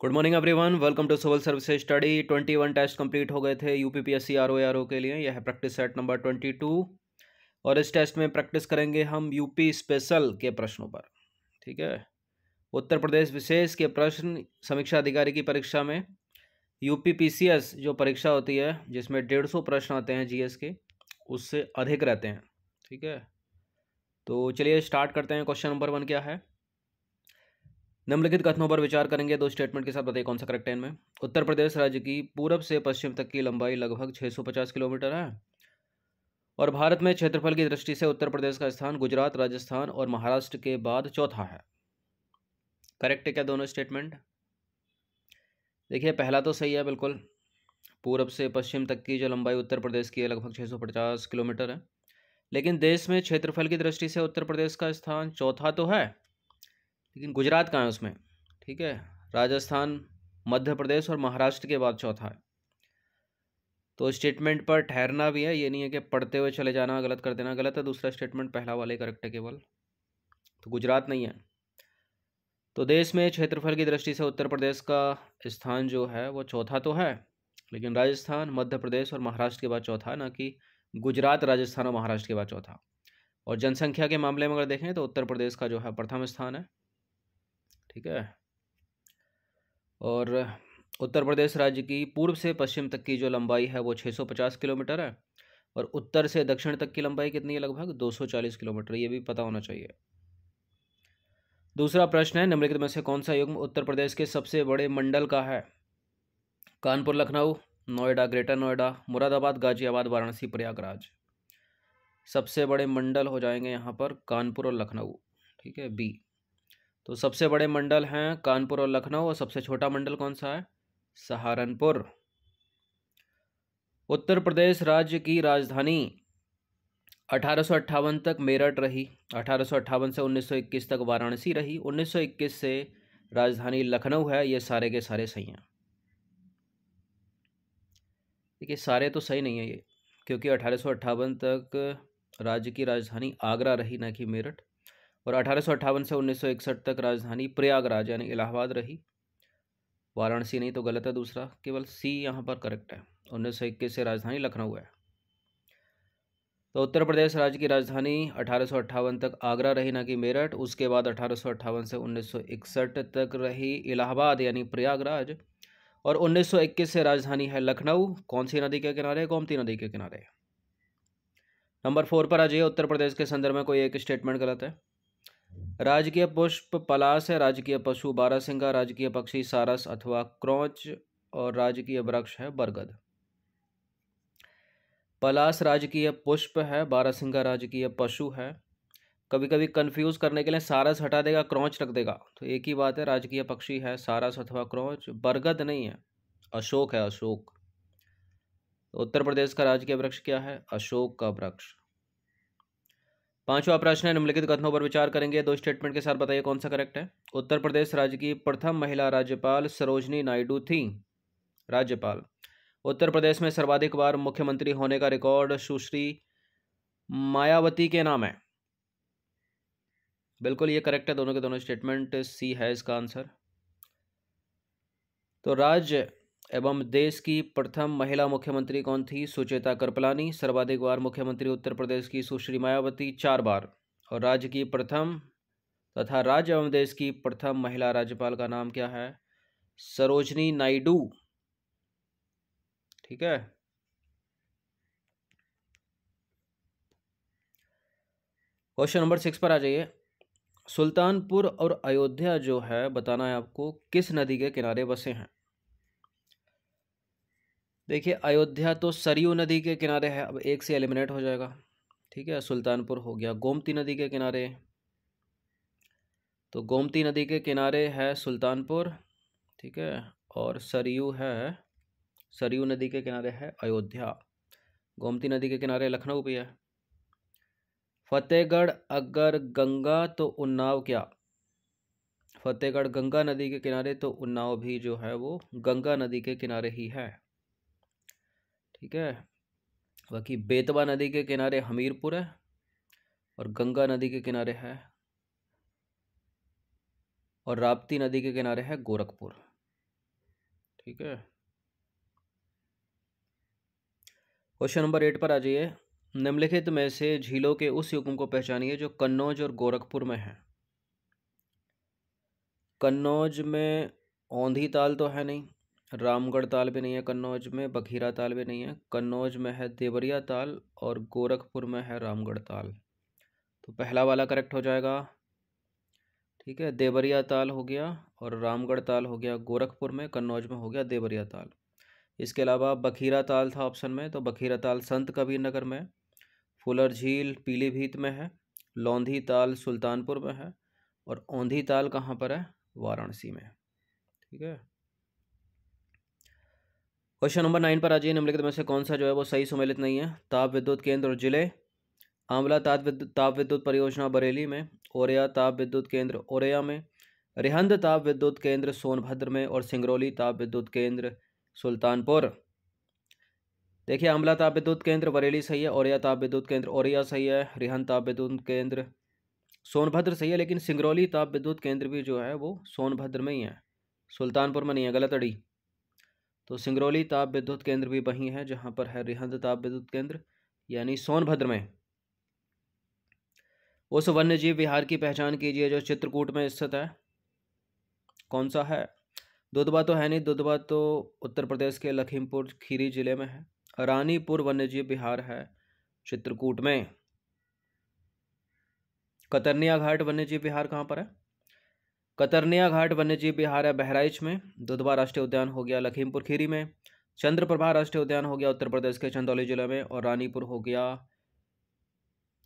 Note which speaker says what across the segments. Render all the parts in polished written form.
Speaker 1: Good morning everyone, welcome to civil services study. 21 test complete हो गए थे UPPSC RO के लिए। यह है प्रैक्टिस सेट नंबर 22 और इस टेस्ट में प्रैक्टिस करेंगे हम यूपी स्पेशल के प्रश्नों पर। ठीक है, उत्तर प्रदेश विशेष के प्रश्न समीक्षा अधिकारी की परीक्षा में यूपी पीसीएस जो परीक्षा होती है जिसमें 150 प्रश्न आते हैं जीएस के, उससे अधिक रहते हैं। ठीक है, तो चलिए स्टार्ट करते हैं। क्वेश्चन नंबर 1 क्या है? निम्नलिखित कथनों पर विचार करेंगे, दो स्टेटमेंट के साथ बताइए कौन सा करेक्ट है इनमें। उत्तर प्रदेश राज्य की पूरब से पश्चिम तक की लंबाई लगभग 650 किलोमीटर है और भारत में क्षेत्रफल की दृष्टि से उत्तर प्रदेश का स्थान गुजरात, राजस्थान और महाराष्ट्र के बाद चौथा है। करेक्ट है क्या दोनों स्टेटमेंट? देखिए, पहला तो सही है बिल्कुल। पूरब से पश्चिम तक की जो लंबाई उत्तर प्रदेश की है लगभग 650 किलोमीटर है, लेकिन देश में क्षेत्रफल की दृष्टि से उत्तर प्रदेश का स्थान चौथा तो है, लेकिन गुजरात कहाँ है उसमें? ठीक है, राजस्थान, मध्य प्रदेश और महाराष्ट्र के बाद चौथा है। तो स्टेटमेंट पर ठहरना भी है, ये नहीं है कि पढ़ते हुए चले जाना, गलत कर देना। गलत है दूसरा स्टेटमेंट, पहला वाले करेक्ट है केवल। तो गुजरात नहीं है। तो देश में क्षेत्रफल की दृष्टि से उत्तर प्रदेश का स्थान जो है वो चौथा तो है, लेकिन राजस्थान, मध्य प्रदेश और महाराष्ट्र के बाद चौथा, ना कि गुजरात, राजस्थान और महाराष्ट्र के बाद चौथा। और जनसंख्या के मामले में अगर देखें तो उत्तर प्रदेश का जो है प्रथम स्थान है। ठीक है, और उत्तर प्रदेश राज्य की पूर्व से पश्चिम तक की जो लंबाई है वो 650 किलोमीटर है और उत्तर से दक्षिण तक की लंबाई कितनी है? लगभग 240 किलोमीटर। ये भी पता होना चाहिए। दूसरा प्रश्न है, निम्नलिखित में से कौन सा युग्म उत्तर प्रदेश के सबसे बड़े मंडल का है? कानपुर, लखनऊ, नोएडा, ग्रेटर नोएडा, मुरादाबाद, गाजियाबाद, वाराणसी, प्रयागराज। सबसे बड़े मंडल हो जाएंगे यहाँ पर कानपुर और लखनऊ। ठीक है, बी। तो सबसे बड़े मंडल हैं कानपुर और लखनऊ, और सबसे छोटा मंडल कौन सा है? सहारनपुर। उत्तर प्रदेश राज्य की राजधानी 1858 तक मेरठ रही, 1858 से 1921 तक वाराणसी रही, 1921 से राजधानी लखनऊ है। ये सारे के सारे सही हैं। देखिए, सारे तो सही नहीं है ये, क्योंकि 1858 तक राज्य की राजधानी आगरा रही, ना कि मेरठ। और 1858 से 1961 तक राजधानी प्रयागराज यानी इलाहाबाद रही, वाराणसी नहीं। तो गलत है दूसरा, केवल सी यहाँ पर करेक्ट है। 1921 से राजधानी लखनऊ है। तो उत्तर प्रदेश राज्य की राजधानी 1858 तक आगरा रही, ना कि मेरठ। उसके बाद 1858 से 1961 तक रही इलाहाबाद यानी प्रयागराज, और 1921 से राजधानी है लखनऊ। कौन सी नदी के किनारे? गोमती नदी के किनारे। नंबर 4 पर आ जाइए। उत्तर प्रदेश के संदर्भ में कोई एक स्टेटमेंट गलत है। राजकीय पुष्प पलाश है, राजकीय पशु बारहसिंगा, राजकीय पक्षी सारस अथवा क्रोच, और राजकीय वृक्ष है बरगद। पलाश राजकीय पुष्प है, बारहसिंगा राजकीय पशु है। कभी कभी कंफ्यूज करने के लिए सारस हटा देगा, क्रोच रख देगा, तो एक ही बात है, राजकीय पक्षी है सारस अथवा क्रोच, बरगद नहीं है, अशोक है, अशोक। तो उत्तर प्रदेश का राजकीय वृक्ष क्या है? अशोक का वृक्ष। पांचवा प्रश्न है, निम्नलिखित कथनों पर विचार करेंगे, दो स्टेटमेंट के साथ बताइए कौन सा करेक्ट है। उत्तर प्रदेश राज्य की प्रथम महिला राज्यपाल सरोजनी नायडू थी। राज्यपाल। उत्तर प्रदेश में सर्वाधिक बार मुख्यमंत्री होने का रिकॉर्ड सुश्री मायावती के नाम है। बिल्कुल ये करेक्ट है, दोनों के दोनों स्टेटमेंट। सी है इसका आंसर। तो राज्य एवं देश की प्रथम महिला मुख्यमंत्री कौन थी? सुचेता कृपलानी। सर्वाधिक बार मुख्यमंत्री उत्तर प्रदेश की सुश्री मायावती 4 बार। और राज्य की प्रथम तथा राज्य एवं देश की प्रथम महिला राज्यपाल का नाम क्या है? सरोजनी नायडू। ठीक है, क्वेश्चन नंबर 6 पर आ जाइए। सुल्तानपुर और अयोध्या जो है बताना है आपको किस नदी के किनारे बसे हैं। देखिए, अयोध्या तो सरयू नदी के किनारे है, अब एक से एलिमिनेट हो जाएगा। ठीक है, सुल्तानपुर हो गया गोमती नदी के किनारे, तो गोमती नदी के किनारे है सुल्तानपुर। ठीक है, और सरयू है, सरयू नदी के किनारे है अयोध्या। गोमती नदी के किनारे लखनऊ भी है। फतेहगढ़ अगर गंगा तो उन्नाव क्या? फतेहगढ़ गंगा नदी के किनारे, तो उन्नाव भी जो है वो गंगा नदी के किनारे ही है। ठीक है, बाकी बेतवा नदी के किनारे हमीरपुर है और गंगा नदी के किनारे है, और राप्ती नदी के किनारे है गोरखपुर। ठीक है। क्वेश्चन नंबर 8 पर आ जाइए। निम्नलिखित में से झीलों के उस युग्म को पहचानिए जो कन्नौज और गोरखपुर में है। कन्नौज में औंधी ताल तो है नहीं, रामगढ़ ताल भी नहीं है, कन्नौज में बखीरा ताल भी नहीं है, कन्नौज में है देवरिया ताल और गोरखपुर में है रामगढ़ ताल। तो पहला वाला करेक्ट हो जाएगा। ठीक है, देवरिया ताल हो गया और रामगढ़ ताल हो गया गोरखपुर में, कन्नौज में हो गया देवरिया ताल। इसके अलावा बखीरा ताल था ऑप्शन में, तो बखीरा ताल संत कबीर नगर में, फुलर झील पीलीभीत में है, लौंधी ताल सुल्तानपुर में है और औंधी ताल कहाँ पर है? वाराणसी में। ठीक है। क्वेश्चन नंबर 9 पर आ जाइए। निम्नलिखित में से कौन सा जो है वो सही सुमेलित नहीं है? ताप विद्युत केंद्र और जिले। आंवला ताप विद्युत परियोजना बरेली में, ओरया ताप विद्युत केंद्र ओरया में, रिहंद ताप विद्युत केंद्र सोनभद्र में और सिंगरौली ताप विद्युत केंद्र सुल्तानपुर। देखिए, आंवला ताप विद्युत केंद्र बरेली सही है, ओरया ताप विद्युत केंद्र ओरया सही है, रिहंद ताप विद्युत केंद्र सोनभद्र सही है, लेकिन सिंगरौली ताप विद्युत केंद्र भी जो है वो सोनभद्र में ही है, सुल्तानपुर में नहीं है, गलत अड़ी। तो सिंगरौली ताप विद्युत केंद्र भी वहीं है जहां पर है रिहंद ताप विद्युत केंद्र, यानी सोनभद्र में। उस वन्यजीव विहार की पहचान कीजिए जो चित्रकूट में स्थित है। कौन सा है? दुधवा तो है नहीं, दुधवा तो उत्तर प्रदेश के लखीमपुर खीरी जिले में है। रानीपुर वन्यजीव विहार है चित्रकूट में। कतरनिया घाट वन्यजीव विहार कहाँ पर है? कतरनिया घाट वन्यजीव विहार है बहराइच में। दुधवा राष्ट्रीय उद्यान हो गया लखीमपुर खीरी में। चंद्रप्रभा राष्ट्रीय उद्यान हो गया उत्तर प्रदेश के चंदौली जिले में और रानीपुर हो गया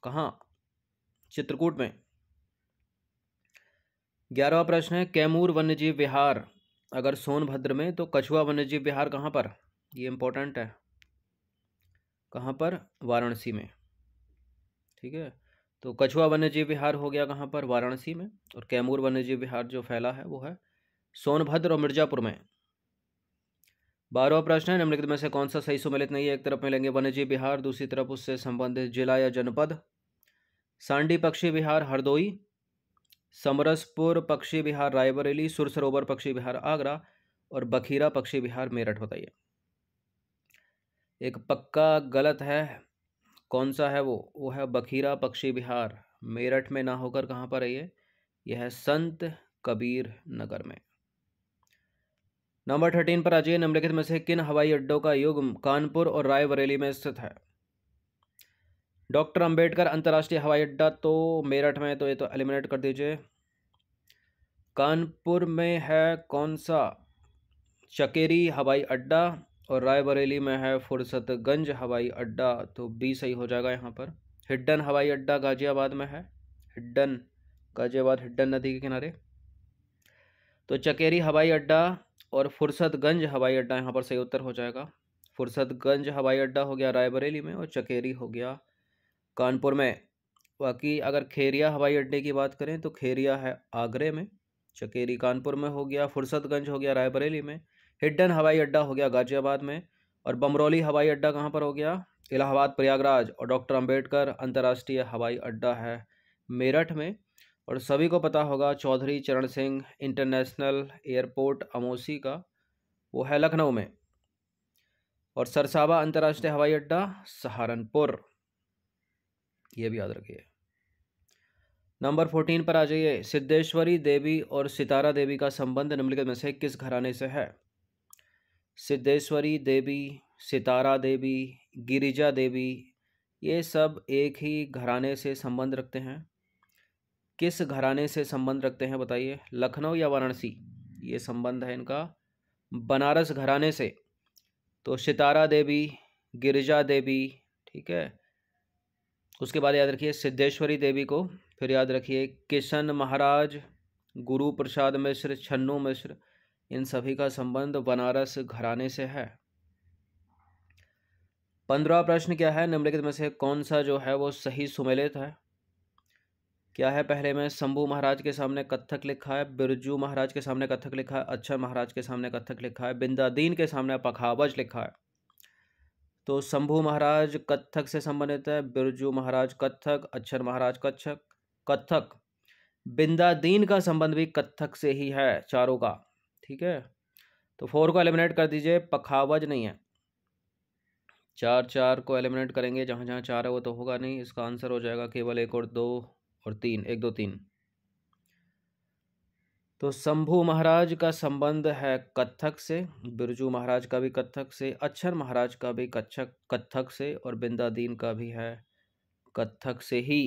Speaker 1: कहाँ? चित्रकूट में। 11वां प्रश्न है, कैमूर वन्यजीव विहार अगर सोनभद्र में तो कछुआ वन्यजीव विहार कहाँ पर? ये इंपॉर्टेंट है। कहाँ पर? वाराणसी में। ठीक है, तो कछुआ वन्यजीव विहार हो गया कहाँ पर? वाराणसी में। और कैमूर वन्यजीव विहार जो फैला है वो है सोनभद्र और मिर्जापुर में। 12वां प्रश्न है, निम्नलिखित में से कौन सा सही सुमेलित नहीं है? एक तरफ में लेंगे वन्यजीव विहार, दूसरी तरफ उससे संबंधित जिला या जनपद। सांडी पक्षी विहार हरदोई, समरसपुर पक्षी विहार रायबरेली, सुरसरोवर पक्षी विहार आगरा और बखीरा पक्षी विहार मेरठ। बताइए। एक पक्का गलत है, कौन सा है वो है बखीरा पक्षी विहार। मेरठ में ना होकर कहाँ पर है ये? यह है संत कबीर नगर में। नंबर 13 पर आ जाइए। निम्नलिखित में से किन हवाई अड्डों का युग्म कानपुर और रायबरेली में स्थित है? डॉक्टर अंबेडकर अंतर्राष्ट्रीय हवाई अड्डा तो मेरठ में, तो ये तो एलिमिनेट कर दीजिए। कानपुर में है कौन सा? चकेरी हवाई अड्डा और रायबरेली में है फुर्सतगंज हवाई अड्डा, तो बी सही हो जाएगा यहाँ पर। हिड्डन हवाई अड्डा गाजियाबाद में है, हिड्डन गाजियाबाद हिड्डन नदी के किनारे। तो चकेरी हवाई अड्डा और फुर्सतगंज हवाई अड्डा यहाँ पर सही उत्तर हो जाएगा। फुर्सतगंज हवाई अड्डा हो गया रायबरेली में और चकेरी हो गया कानपुर में। बाकी अगर खेरिया हवाई अड्डे की बात करें तो खेरिया है आगरे में, चकेरी कानपुर में हो गया, फुर्सतगंज हो गया रायबरेली में, हिड्डन हवाई अड्डा हो गया गाजियाबाद में और बमरौली हवाई अड्डा कहाँ पर हो गया? इलाहाबाद प्रयागराज। और डॉक्टर अंबेडकर अंतर्राष्ट्रीय हवाई अड्डा है मेरठ में। और सभी को पता होगा चौधरी चरण सिंह इंटरनेशनल एयरपोर्ट अमोसी का, वो है लखनऊ में। और सरसावा अंतर्राष्ट्रीय हवाई अड्डा सहारनपुर, ये भी याद रखिए। नंबर 14 पर आ जाइए। सिद्धेश्वरी देवी और सितारा देवी का संबंध निम्नलिखित में से किस घराने से है? सिद्धेश्वरी देवी, सितारा देवी, गिरिजा देवी, ये सब एक ही घराने से संबंध रखते हैं। किस घराने से संबंध रखते हैं बताइए? लखनऊ या वाराणसी? ये संबंध है इनका बनारस घराने से। तो सितारा देवी, गिरिजा देवी, ठीक है। उसके बाद याद रखिए सिद्धेश्वरी देवी को, फिर याद रखिए किशन महाराज, गुरु प्रसाद मिश्र, छन्नू मिश्र, इन सभी का संबंध बनारस घराने से है। 15वां प्रश्न क्या है? निम्नलिखित में से कौन सा जो है वो सही सुमेलित है? क्या है? पहले में शंभू महाराज के सामने कत्थक लिखा है, बिरजू महाराज के सामने कत्थक लिखा है, अक्षर महाराज के सामने कत्थक लिखा है, बिंदादीन के सामने पखावज लिखा है। तो शंभू महाराज कत्थक से संबंधित है, बिरजू महाराज कत्थक, अक्षर महाराज कत्थक, बिंदादीन का संबंध भी कत्थक से ही है चारों का। ठीक है, तो 4 को एलिमिनेट कर दीजिए, पखावज नहीं है। 4 4 को एलिमिनेट करेंगे, जहाँ जहाँ 4 है वो तो होगा नहीं। इसका आंसर हो जाएगा केवल 1 और 2 और 3, 1 2 3। तो शंभू महाराज का संबंध है कत्थक से, बिरजू महाराज का भी कत्थक से, अच्छर महाराज का भी कत्थक से, और बिंदादीन का भी है कत्थक से ही।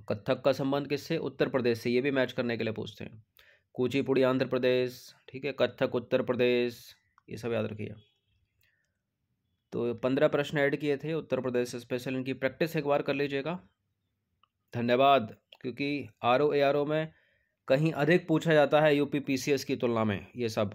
Speaker 1: कत्थक का संबंध किससे? उत्तर प्रदेश से। ये भी मैच करने के लिए पूछते हैं। कुचिपुड़ी आंध्र प्रदेश, ठीक है, कत्थक उत्तर प्रदेश, ये सब याद रखिए। तो 15 प्रश्न ऐड किए थे उत्तर प्रदेश स्पेशल, इनकी प्रैक्टिस एक बार कर लीजिएगा। धन्यवाद। क्योंकि आर ओ में कहीं अधिक पूछा जाता है यूपी पीसीएस की तुलना में ये सब।